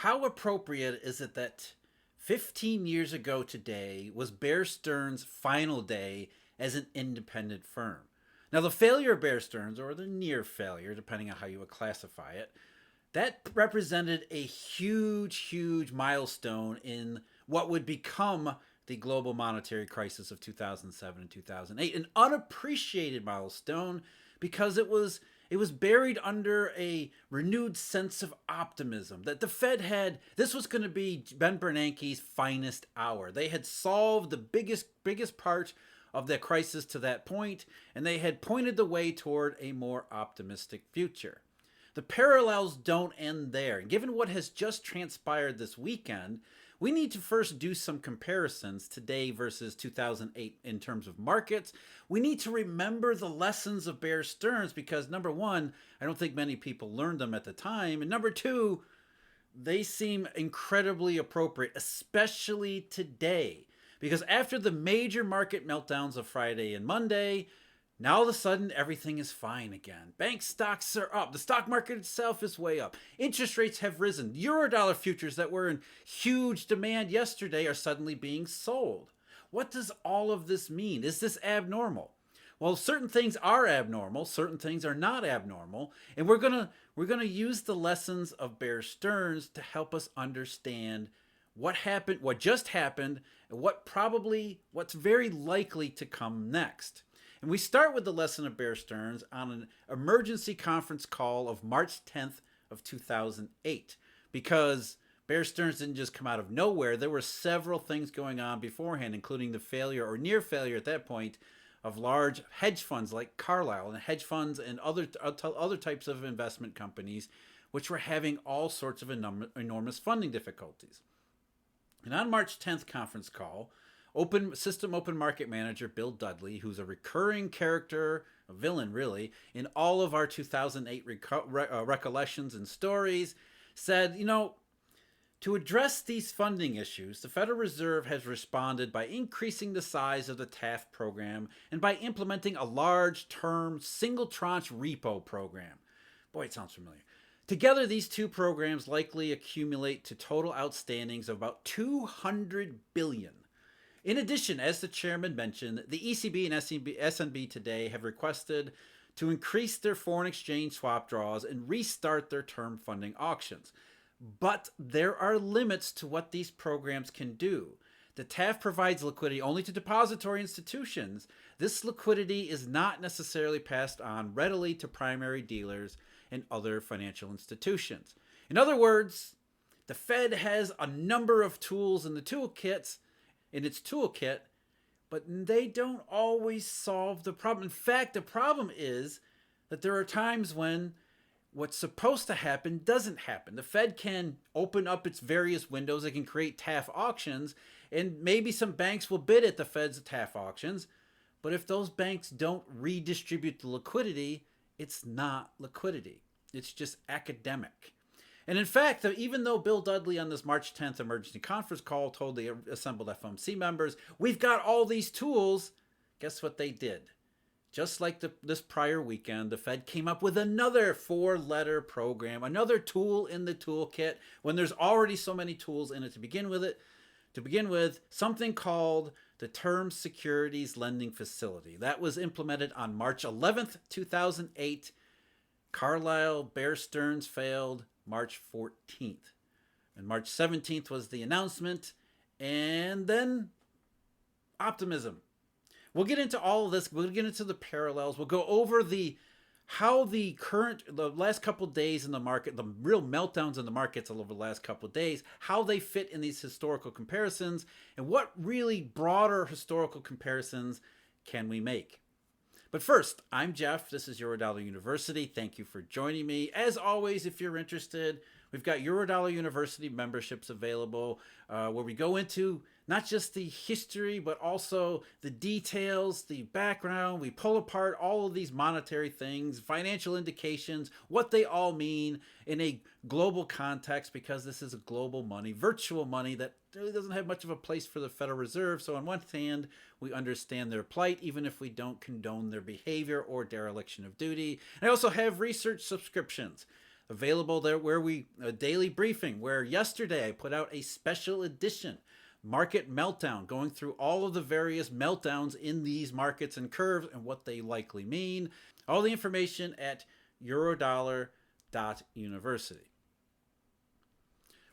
How appropriate is it that 15 years ago today was Bear Stearns' final day as an independent firm? Now, the failure of Bear Stearns, or the near failure, depending on how you would classify it, that represented a huge, huge milestone in what would become the global monetary crisis of 2007 and 2008, an unappreciated milestone because it was buried under a renewed sense of optimism that the Fed had. This was going to be Ben Bernanke's finest hour. They had solved the biggest part of the crisis to that point, and they had pointed the way toward a more optimistic future. The parallels don't end there. And given what has just transpired this weekend, we need to first do some comparisons today versus 2008 in terms of markets. We need to remember the lessons of Bear Stearns because, number one, I don't think many people learned them at the time. And number two, they seem incredibly appropriate, especially today. Because after the major market meltdowns of Friday and Monday, now all of a sudden, everything is fine again. Bank stocks are up. The stock market itself is way up. Interest rates have risen. Eurodollar futures that were in huge demand yesterday are suddenly being sold. What does all of this mean? Is this abnormal? Well, certain things are abnormal. Certain things are not abnormal. And we're gonna use the lessons of Bear Stearns to help us understand what happened, what just happened, and what's very likely to come next. And we start with the lesson of Bear Stearns on an emergency conference call of March 10th of 2008. Because Bear Stearns didn't just come out of nowhere. There were several things going on beforehand, including the failure or near failure at that point of large hedge funds like Carlyle and hedge funds and other types of investment companies, which were having all sorts of enormous funding difficulties. And on March 10th conference call, Open Market Manager Bill Dudley, who's a recurring character, a villain really, in all of our 2008 recollections and stories, said, to address these funding issues, the Federal Reserve has responded by increasing the size of the TAF program and by implementing a large-term single-tranche repo program. Boy, it sounds familiar. Together, these two programs likely accumulate to total outstandings of about $200 billion. In addition, as the chairman mentioned, the ECB and SNB today have requested to increase their foreign exchange swap draws and restart their term funding auctions. But there are limits to what these programs can do. The TAF provides liquidity only to depository institutions. This liquidity is not necessarily passed on readily to primary dealers and other financial institutions. In other words, the Fed has a number of tools in its toolkit, but they don't always solve the problem. In fact, the problem is that there are times when what's supposed to happen doesn't happen. The Fed can open up its various windows. It can create TAF auctions, and maybe some banks will bid at the Fed's TAF auctions. But if those banks don't redistribute the liquidity, it's not liquidity. It's just academic. And in fact, even though Bill Dudley on this March 10th emergency conference call told the assembled FOMC members, we've got all these tools, guess what they did? Just like this prior weekend, the Fed came up with another 4-letter program, another tool in the toolkit when there's already so many tools in it to begin with, something called the Term Securities Lending Facility. That was implemented on March 11th, 2008. Carlyle, Bear Stearns failed March 14th. And March 17th was the announcement. And then optimism. We'll get into all of this. We'll get into the parallels. We'll go over the last couple of days in the market, the real meltdowns in the markets over the last couple of days, how they fit in these historical comparisons, and what really broader historical comparisons can we make. But first, I'm Jeff. This is Eurodollar University. Thank you for joining me. As always, if you're interested, we've got Eurodollar University memberships available where we go into not just the history, but also the details, the background. We pull apart all of these monetary things, financial indications, what they all mean in a global context, because this is a global money, virtual money that really doesn't have much of a place for the Federal Reserve. So on one hand, we understand their plight, even if we don't condone their behavior or dereliction of duty. And I also have research subscriptions. available there where a daily briefing, where yesterday I put out a special edition market meltdown, going through all of the various meltdowns in these markets and curves and what they likely mean. All the information at Eurodollar.university.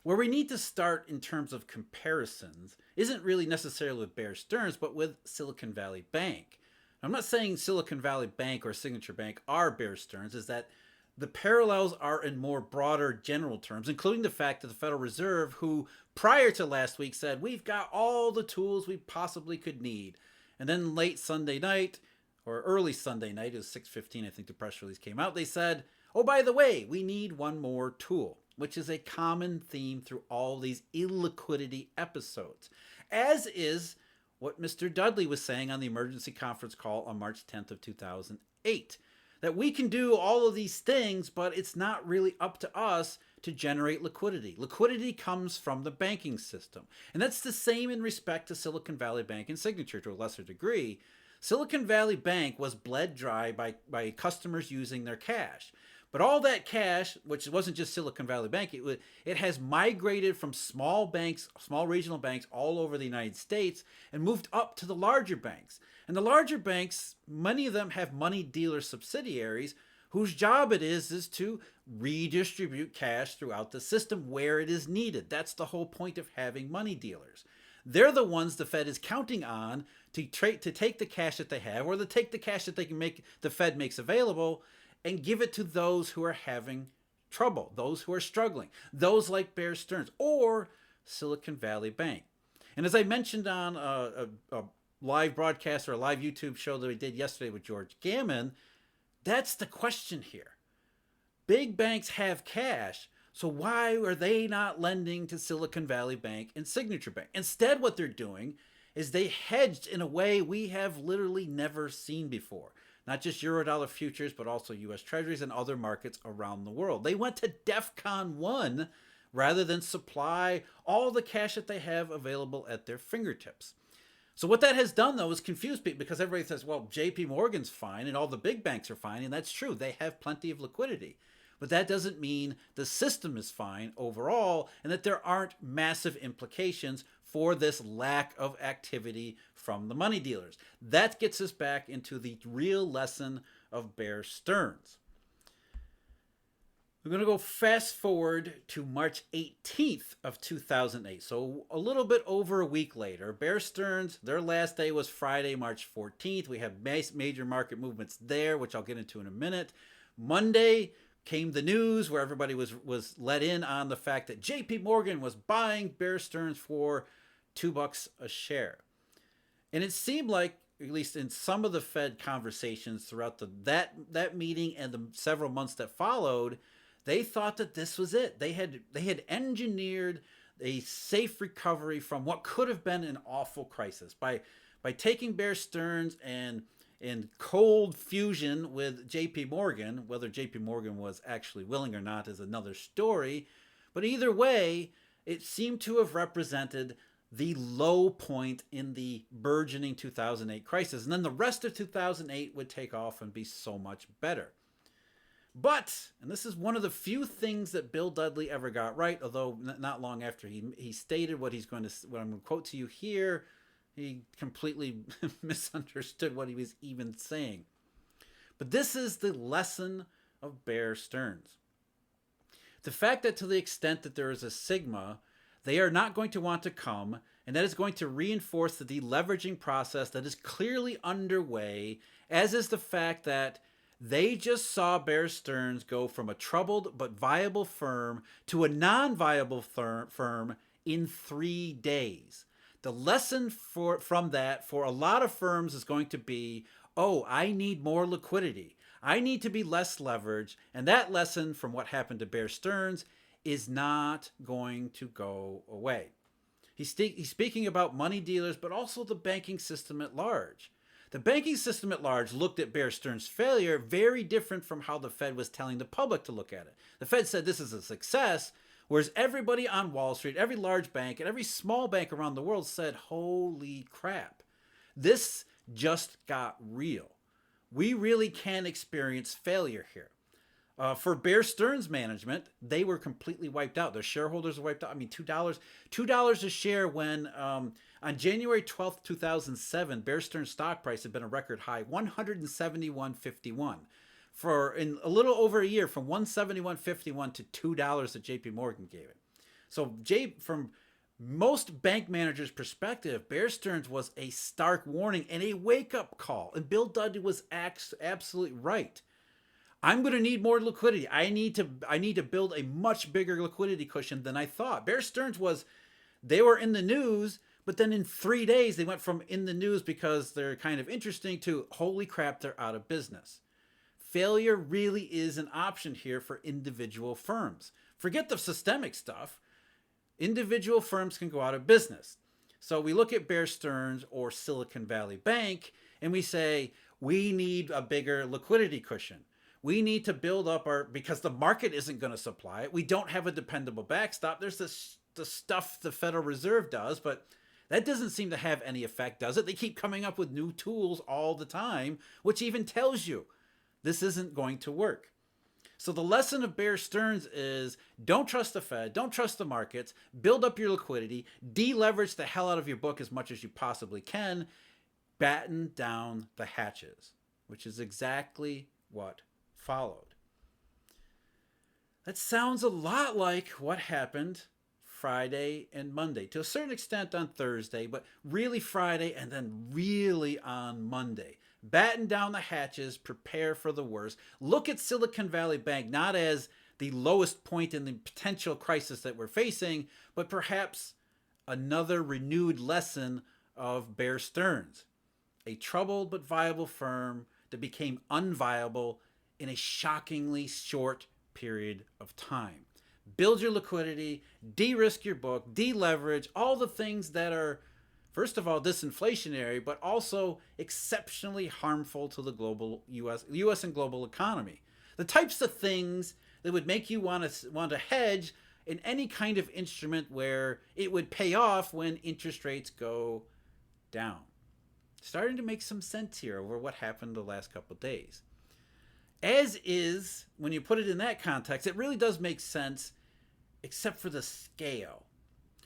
Where we need to start in terms of comparisons isn't really necessarily with Bear Stearns, but with Silicon Valley Bank. I'm not saying Silicon Valley Bank or Signature Bank are Bear Stearns, is that the parallels are in more broader general terms, including the fact that the Federal Reserve, who prior to last week said, we've got all the tools we possibly could need. And then late Sunday night, or early Sunday night, it was 6:15, I think the press release came out, they said, oh, by the way, we need one more tool, which is a common theme through all these illiquidity episodes, as is what Mr. Dudley was saying on the emergency conference call on March 10th of 2008. That we can do all of these things, but it's not really up to us to generate liquidity. Liquidity comes from the banking system. And that's the same in respect to Silicon Valley Bank and Signature to a lesser degree. Silicon Valley Bank was bled dry by customers using their cash. But all that cash, which wasn't just Silicon Valley Bank, it has migrated from small banks, small regional banks all over the United States and moved up to the larger banks. And the larger banks, many of them have money dealer subsidiaries whose job it is to redistribute cash throughout the system where it is needed. That's the whole point of having money dealers. They're the ones the Fed is counting on to take the cash that they have, or to take the cash that the Fed makes available, and give it to those who are having trouble, those who are struggling, those like Bear Stearns or Silicon Valley Bank. And as I mentioned on a live broadcast or a live YouTube show that we did yesterday with George Gammon, that's the question here. Big banks have cash, so why are they not lending to Silicon Valley Bank and Signature Bank? Instead, what they're doing is they hedged in a way we have literally never seen before. Not just Eurodollar futures, but also U.S. Treasuries and other markets around the world. They went to DEFCON 1 rather than supply all the cash that they have available at their fingertips. So what that has done, though, is confuse people, because everybody says, well, JP Morgan's fine and all the big banks are fine, and that's true. They have plenty of liquidity. But that doesn't mean the system is fine overall and that there aren't massive implications for this lack of activity from the money dealers. That gets us back into the real lesson of Bear Stearns. We're going to go fast forward to March 18th of 2008. So a little bit over a week later. Bear Stearns, their last day was Friday, March 14th. We have major market movements there, which I'll get into in a minute. Monday came the news where everybody was let in on the fact that JP Morgan was buying Bear Stearns for $2 a share. And it seemed like, at least in some of the Fed conversations throughout that meeting and the several months that followed, they thought that this was it. They had engineered a safe recovery from what could have been an awful crisis by taking Bear Stearns and in cold fusion with JP Morgan. Whether JP Morgan was actually willing or not is another story. But either way, it seemed to have represented the low point in the burgeoning 2008 crisis. And then the rest of 2008 would take off and be so much better. But, and this is one of the few things that Bill Dudley ever got right, although not long after he stated what I'm going to quote to you here, he completely misunderstood what he was even saying. But this is the lesson of Bear Stearns. The fact that to the extent that there is a sigma, they are not going to want to come, and that is going to reinforce the deleveraging process that is clearly underway, as is the fact that they just saw Bear Stearns go from a troubled but viable firm to a non-viable firm in 3 days. The lesson from that for a lot of firms is going to be, oh, I need more liquidity. I need to be less leveraged. And that lesson from what happened to Bear Stearns is not going to go away. He's speaking about money dealers, but also the banking system at large. The banking system at large looked at Bear Stearns' failure very different from how the Fed was telling the public to look at it. The Fed said this is a success, whereas everybody on Wall Street, every large bank, and every small bank around the world said, holy crap, this just got real. We really can experience failure here. For Bear Stearns management, they were completely wiped out. Their shareholders were wiped out. I mean, $2 a share when on January 12th, 2007, Bear Stearns stock price had been a record high, 171.51. For in a little over a year, from 171.51 to $2 that JP Morgan gave it. So from most bank managers' perspective, Bear Stearns was a stark warning and a wake-up call. And Bill Dudley was absolutely right. I'm going to need more liquidity. I need to build a much bigger liquidity cushion than I thought. Bear Stearns they were in the news, but then in 3 days they went from in the news because they're kind of interesting to holy crap, they're out of business. Failure really is an option here for individual firms. Forget the systemic stuff. Individual firms can go out of business. So we look at Bear Stearns or Silicon Valley Bank and we say, we need a bigger liquidity cushion. We need to build up because the market isn't going to supply it. We don't have a dependable backstop. There's the stuff the Federal Reserve does, but that doesn't seem to have any effect, does it? They keep coming up with new tools all the time, which even tells you this isn't going to work. So the lesson of Bear Stearns is don't trust the Fed, don't trust the markets, build up your liquidity, deleverage the hell out of your book as much as you possibly can, batten down the hatches, which is exactly what followed. That sounds a lot like what happened Friday and Monday, to a certain extent on Thursday, but really Friday and then really on Monday. Batten down the hatches, prepare for the worst. Look at Silicon Valley Bank not as the lowest point in the potential crisis that we're facing, but perhaps another renewed lesson of Bear Stearns, a troubled but viable firm that became unviable in a shockingly short period of time. Build your liquidity, de-risk your book, de-leverage, all the things that are, first of all, disinflationary, but also exceptionally harmful to the global U.S. and global economy. The types of things that would make you want to hedge in any kind of instrument where it would pay off when interest rates go down. Starting to make some sense here over what happened the last couple of days. As is, when you put it in that context, it really does make sense, except for the scale.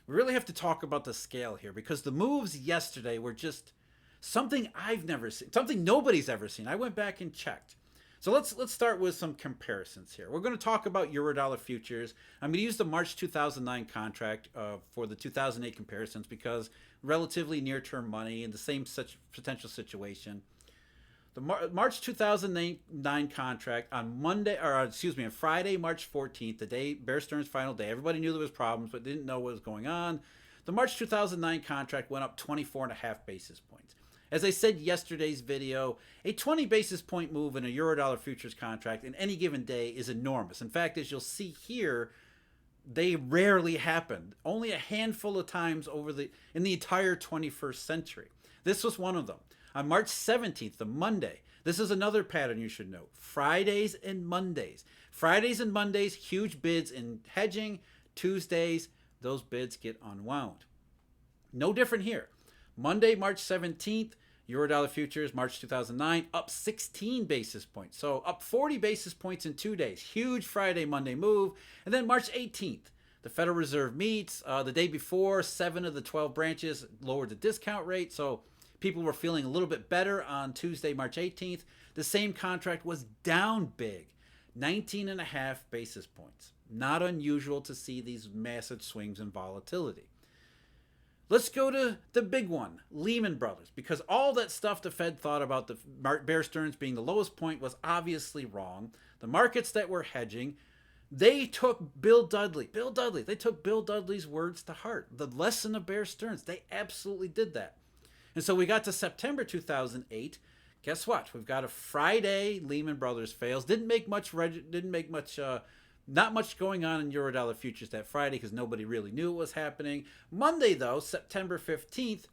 We really have to talk about the scale here because the moves yesterday were just something I've never seen, something nobody's ever seen. I went back and checked. So let's start with some comparisons here. We're going to talk about Eurodollar futures. I'm going to use the March 2009 contract for the 2008 comparisons because relatively near-term money in the same such potential situation. The March 2009 contract on Friday, March 14th, the day, Bear Stearns' final day. Everybody knew there was problems, but didn't know what was going on. The March 2009 contract went up 24.5 basis points. As I said yesterday's video, a 20 basis point move in a Eurodollar futures contract in any given day is enormous. In fact, as you'll see here, they rarely happen. Only a handful of times in the entire 21st century. This was one of them. On March 17th, the Monday, this is another pattern you should note. Fridays and Mondays. Fridays and Mondays, huge bids in hedging. Tuesdays, those bids get unwound. No different here. Monday, March 17th, Eurodollar futures, March 2009, up 16 basis points. So up 40 basis points in 2 days. Huge Friday, Monday move. And then March 18th, the Federal Reserve meets. The day before, 7 of the 12 branches lowered the discount rate. So people were feeling a little bit better on Tuesday, March 18th. The same contract was down big, 19.5 basis points. Not unusual to see these massive swings in volatility. Let's go to the big one, Lehman Brothers, because all that stuff the Fed thought about the Bear Stearns being the lowest point was obviously wrong. The markets that were hedging, they took Bill Dudley's words to heart. The lesson of Bear Stearns, they absolutely did that. And so we got to September 2008. Guess what? We've got a Friday. Lehman Brothers fails. Not much going on in Eurodollar futures that Friday because nobody really knew what was happening. Monday, though, September 15th,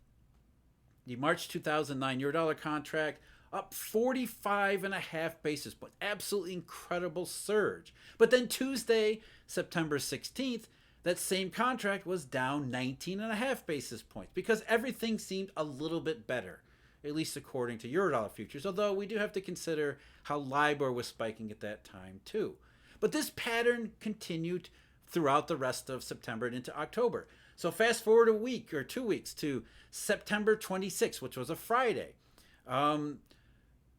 the March 2009 Eurodollar contract up 45.5 basis points. Absolutely incredible surge. But then Tuesday, September 16th, that same contract was down 19.5 basis points because everything seemed a little bit better, at least according to Eurodollar futures, although we do have to consider how LIBOR was spiking at that time too. But this pattern continued throughout the rest of September and into October. So fast forward a week or 2 weeks to September 26th, which was a Friday.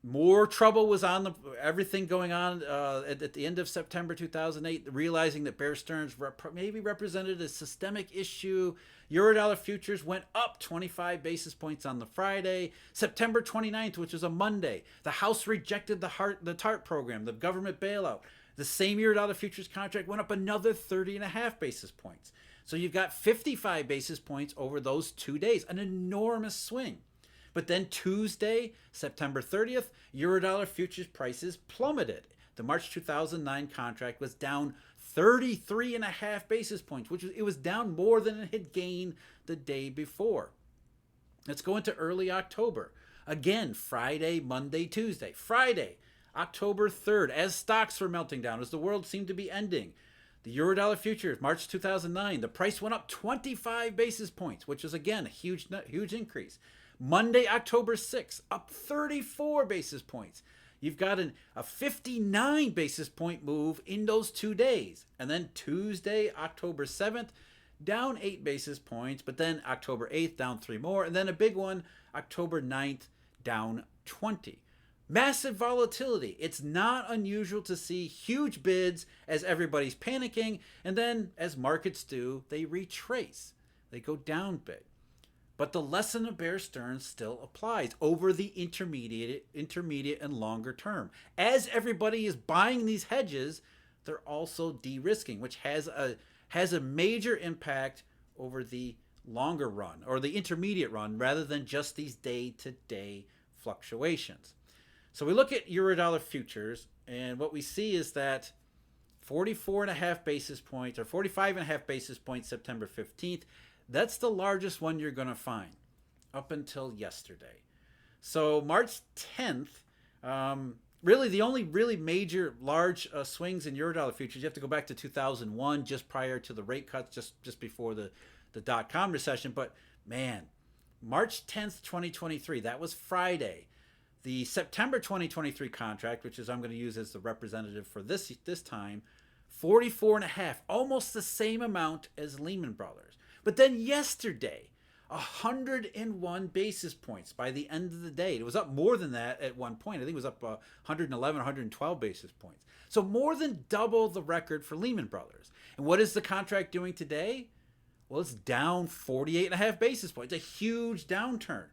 More trouble was on everything going on at the end of September 2008, realizing that Bear Stearns maybe represented a systemic issue. Eurodollar futures went up 25 basis points on the Friday. September 29th, which was a Monday, the House rejected the TARP program, the government bailout. The same Eurodollar futures contract went up another 30.5 basis points. So you've got 55 basis points over those 2 days, an enormous swing. But then Tuesday, September 30th, Eurodollar futures prices plummeted. The March 2009 contract was down 33.5 basis points, it was down more than it had gained the day before. Let's go into early October. Again, Friday, Monday, Tuesday. Friday, October 3rd, as stocks were melting down, as the world seemed to be ending. The Eurodollar futures, March 2009, the price went up 25 basis points, which is, again, a huge increase. Monday, October 6th, up 34 basis points. You've got a 59 basis point move in those 2 days. And then Tuesday, October 7th, down 8 basis points. But then October 8th, down 3 more. And then a big one, October 9th, down 20. Massive volatility. It's not unusual to see huge bids as everybody's panicking. And then, as markets do, they retrace. They go down big. But the lesson of Bear Stearns still applies over the intermediate and longer term. As everybody is buying these hedges, they're also de-risking, which has a major impact over the longer run or the intermediate run rather than just these day-to-day fluctuations. So we look at Eurodollar futures, and what we see is that 44.5 basis points or 45.5 basis points September 15th. That's the largest one you're going to find up until yesterday. So March 10th, really the only really major large swings in Eurodollar futures, you have to go back to 2001, just prior to the rate cuts, just before the dot-com recession. But man, March 10th, 2023, that was Friday. The September 2023 contract, which is I'm going to use as the representative for this time, 44.5, almost the same amount as Lehman Brothers. But then yesterday, 101 basis points by the end of the day. It was up more than that at one point. I think it was up 111, 112 basis points. So more than double the record for Lehman Brothers. And what is the contract doing today? Well, it's down 48.5 basis points. A huge downturn.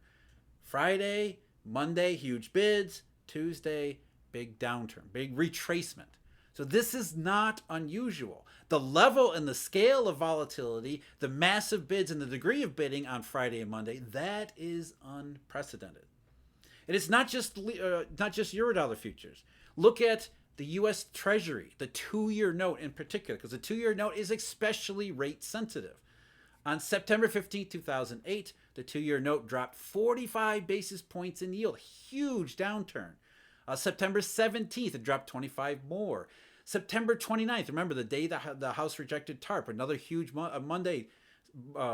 Friday, Monday, huge bids. Tuesday, big downturn, big retracement. So this is not unusual. The level and the scale of volatility, the massive bids and the degree of bidding on Friday and Monday, that is unprecedented. And it's not just Eurodollar futures. Look at the U.S. Treasury, the 2-year note in particular, because the 2-year note is especially rate sensitive. On September 15, 2008, the 2-year note dropped 45 basis points in yield, huge downturn. September 17th, it dropped 25 more. September 29th, remember the day the House rejected TARP, another huge Monday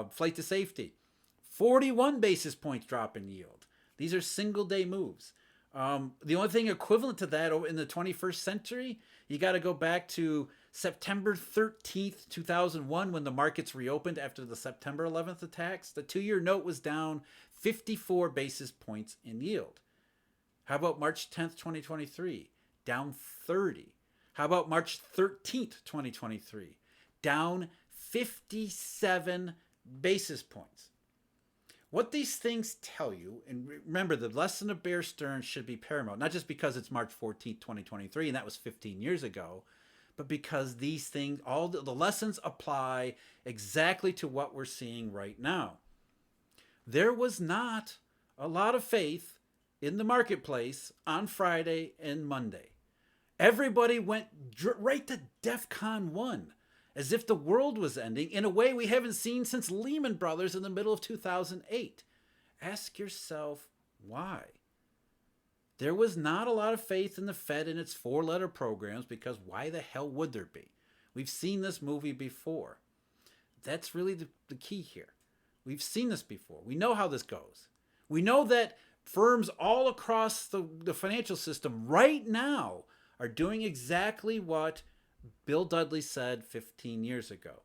flight to safety. 41 basis points drop in yield. These are single day moves. The only thing equivalent to that in the 21st century, you got to go back to September 13th, 2001, when the markets reopened after the September 11th attacks. The 2-year note was down 54 basis points in yield. How about March 10th, 2023? Down 30. How about March 13th, 2023? Down 57 basis points. What these things tell you, and remember, the lesson of Bear Stearns should be paramount, not just because it's March 14th, 2023, and that was 15 years ago, but because these things, all the lessons apply exactly to what we're seeing right now. There was not a lot of faith in the marketplace on Friday and Monday. Everybody went right to DEFCON 1, as if the world was ending in a way we haven't seen since Lehman Brothers in the middle of 2008. Ask yourself why. There was not a lot of faith in the Fed and its 4-letter programs, because why the hell would there be? We've seen this movie before. That's really the key here. We've seen this before. We know how this goes. We know that firms all across the financial system right now are doing exactly what Bill Dudley said 15 years ago.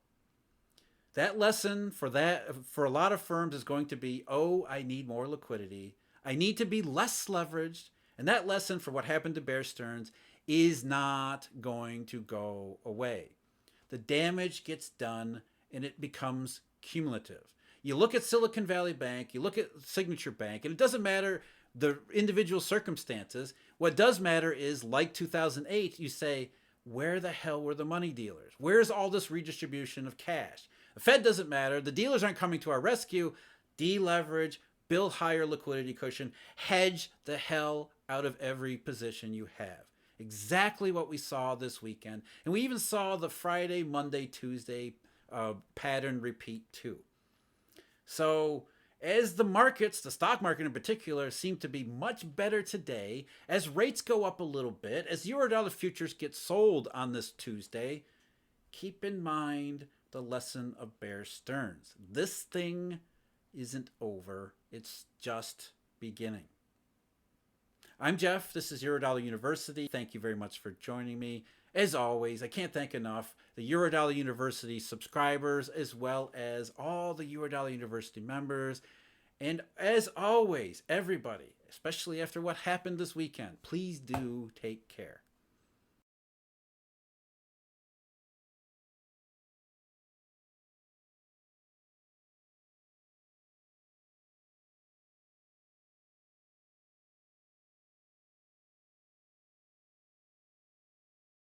That lesson for a lot of firms is going to be, oh, I need more liquidity. I need to be less leveraged. And that lesson for what happened to Bear Stearns is not going to go away. The damage gets done and it becomes cumulative. You look at Silicon Valley Bank, you look at Signature Bank, and it doesn't matter the individual circumstances. What does matter is, like 2008, you say, where the hell were the money dealers? Where's all this redistribution of cash? The Fed doesn't matter. The dealers aren't coming to our rescue. Deleverage, build higher liquidity cushion, hedge the hell out of every position you have. Exactly what we saw this weekend. And we even saw the Friday, Monday, Tuesday pattern repeat too. So as the markets, the stock market in particular, seem to be much better today, as rates go up a little bit, as Eurodollar futures get sold on this Tuesday, keep in mind the lesson of Bear Stearns. This thing isn't over. It's just beginning. I'm Jeff. This is Eurodollar University. Thank you very much for joining me. As always, I can't thank enough the Eurodollar University subscribers, as well as all the Eurodollar University members. And as always, everybody, especially after what happened this weekend, please do take care.